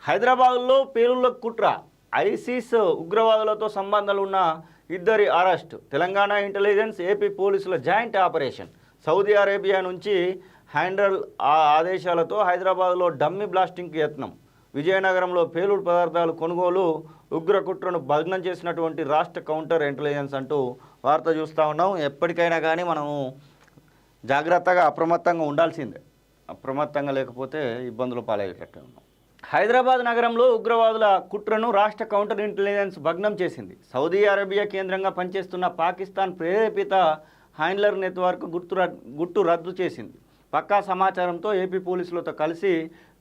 హైదరాబాద్లో పేలుళ్ల కుట్ర, ఐసిస్ ఉగ్రవాదులతో సంబంధాలు ఉన్న ఇద్దరి అరెస్ట్. తెలంగాణ ఇంటెలిజెన్స్, ఏపీ పోలీసుల జాయింట్ ఆపరేషన్. సౌదీ అరేబియా నుంచి హ్యాండల్ ఆదేశాలతో హైదరాబాద్లో డమ్మీ బ్లాస్టింగ్కి యత్నం. విజయనగరంలో పేలుడు పదార్థాలు కొనుగోలు, ఉగ్ర కుట్రను భగ్నం చేసినటువంటి రాష్ట్ర కౌంటర్ ఇంటెలిజెన్స్ అంటూ వార్త చూస్తూ ఉన్నాం. ఎప్పటికైనా కానీ మనము జాగ్రత్తగా అప్రమత్తంగా ఉండాల్సిందే. అప్రమత్తంగా లేకపోతే ఇబ్బందులు పాలయ్యేటట్టు ఉన్నాం. హైదరాబాద్ నగరంలో ఉగ్రవాదుల కుట్రను రాష్ట్ర కౌంటర్ ఇంటెలిజెన్స్ భగ్నం చేసింది. సౌదీ అరేబియా కేంద్రంగా పనిచేస్తున్న పాకిస్తాన్ ప్రేరేపిత హ్యాండ్లర్ నెట్వర్క్ గుట్టు రద్దు చేసింది. పక్కా సమాచారంతో ఏపీ పోలీసులతో కలిసి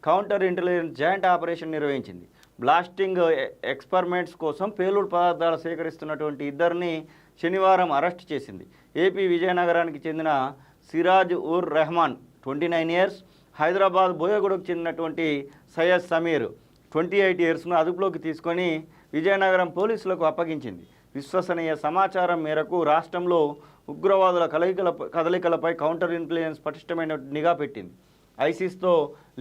కౌంటర్ ఇంటెలిజెన్స్ జాయింట్ ఆపరేషన్ నిర్వహించింది. బ్లాస్టింగ్ ఎక్స్పెరిమెంట్స్ కోసం పేలుడు పదార్థాలు సేకరిస్తున్నటువంటి ఇద్దరిని శనివారం అరెస్ట్ చేసింది. ఏపీ విజయనగరానికి చెందిన సిరాజ్ ఉర్ రెహమాన్ 29 years, హైదరాబాద్ బోయగూడకు చెందినటువంటి సయ్యద్ సమీర్ 28 yearsను అదుపులోకి తీసుకొని విజయనగరం పోలీసులకు అప్పగించింది. విశ్వసనీయ సమాచారం మేరకు రాష్ట్రంలో ఉగ్రవాదుల కదలికలపై కౌంటర్ ఇంటెలిజెన్స్ పటిష్టమైన నిఘా పెట్టింది. ఐసిస్తో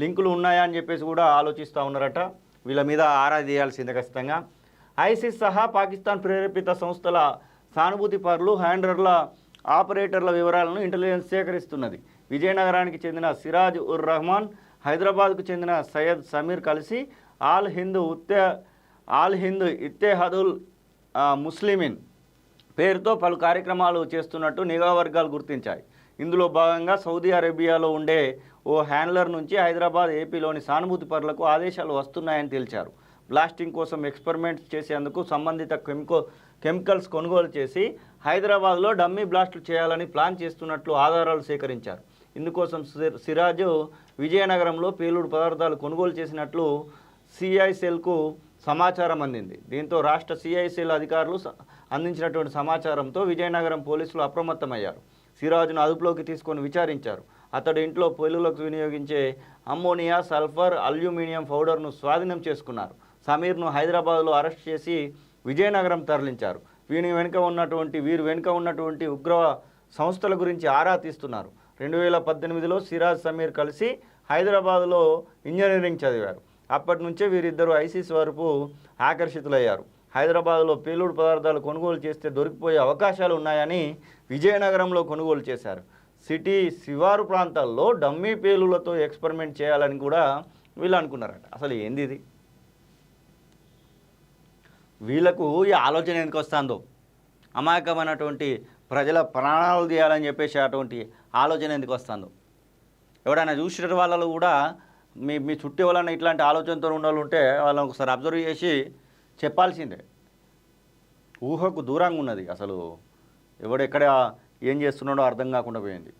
లింకులు ఉన్నాయా అని చెప్పేసి కూడా ఆలోచిస్తూ ఉన్నారట. వీళ్ళ మీద ఆరా తీయాల్సిందే ఖచ్చితంగా. ఐసిస్ సహా పాకిస్తాన్ ప్రేరేపిత సంస్థల సానుభూతి పరులు, హ్యాండర్ల, ఆపరేటర్ల వివరాలను ఇంటెలిజెన్స్ సేకరిస్తున్నది. విజయనగరానికి చెందిన సిరాజ్ ఉర్ రెహమాన్, హైదరాబాద్కు చెందిన సయ్యద్ సమీర్ కలిసి ఆల్ హింద్ ఇత్తెహాదుల్ ముస్లిమీన్ పేరుతో పలు కార్యక్రమాలు చేస్తున్నట్టు నిఘా వర్గాలు గుర్తించాయి. ఇందులో భాగంగా సౌదీ అరేబియాలో ఉండే ఓ హ్యాండ్లర్ నుంచి హైదరాబాద్, ఏపీలోని సానుభూతి పరులకు ఆదేశాలు వస్తున్నాయని తేల్చారు. బ్లాస్టింగ్ కోసం ఎక్స్పెరిమెంట్స్ చేసేందుకు సంబంధిత కెమికల్స్ కొనుగోలు చేసి హైదరాబాద్లో డమ్మీ బ్లాస్టులు చేయాలని ప్లాన్ చేస్తున్నట్లు ఆధారాలు సేకరించారు. ఇందుకోసం సిరాజు విజయనగరంలో పేలుడు పదార్థాలు కొనుగోలు చేసినట్లు సిఐసెల్కు సమాచారం అందింది. దీంతో రాష్ట్ర సిఐసెల్ అధికారులు అందించినటువంటి సమాచారంతో విజయనగరం పోలీసులు అప్రమత్తమయ్యారు. సిరాజును అదుపులోకి తీసుకొని విచారించారు. అతడి ఇంట్లో పేలులకు వినియోగించే అమ్మోనియా, సల్ఫర్, అల్యూమినియం పౌడర్ను స్వాధీనం చేసుకున్నారు. సమీర్ను హైదరాబాద్లో అరెస్ట్ చేసి విజయనగరం తరలించారు. వీరి వెనుక ఉన్నటువంటి ఉగ్ర సంస్థల గురించి ఆరా తీస్తున్నారు. 2018లో సిరాజ్, సమీర్ కలిసి హైదరాబాద్లో ఇంజనీరింగ్ చదివారు. అప్పటి నుంచే వీరిద్దరూ ఐసిస్ వరకు ఆకర్షితులయ్యారు. హైదరాబాద్లో పేలుడు పదార్థాలు కొనుగోలు చేస్తే దొరికిపోయే అవకాశాలు ఉన్నాయని విజయనగరంలో కొనుగోలు చేశారు. సిటీ శివారు ప్రాంతాల్లో డమ్మీ పేలులతో ఎక్స్పెరిమెంట్ చేయాలని కూడా వీళ్ళు అనుకున్నారట. అసలు ఏంది ఇది? వీళ్ళకు ఈ ఆలోచన ఎందుకు వస్తుందో, అమాయకమైనటువంటి ప్రజల ప్రాణాలు తీయాలని చెప్పేసి అటువంటి ఆలోచన ఎందుకు వస్తుందో. ఎవడైనా చూసిన వాళ్ళలో కూడా మీ చుట్టూ వాళ్ళని ఇట్లాంటి ఆలోచనతో ఉండాలి ఉంటే వాళ్ళని ఒకసారి అబ్జర్వ్ చేసి చెప్పాల్సిందే. ఊహకు దూరంగా ఉన్నది. అసలు ఎవడెక్కడ ఏం చేస్తున్నాడో అర్థం కాకుండా పోయింది.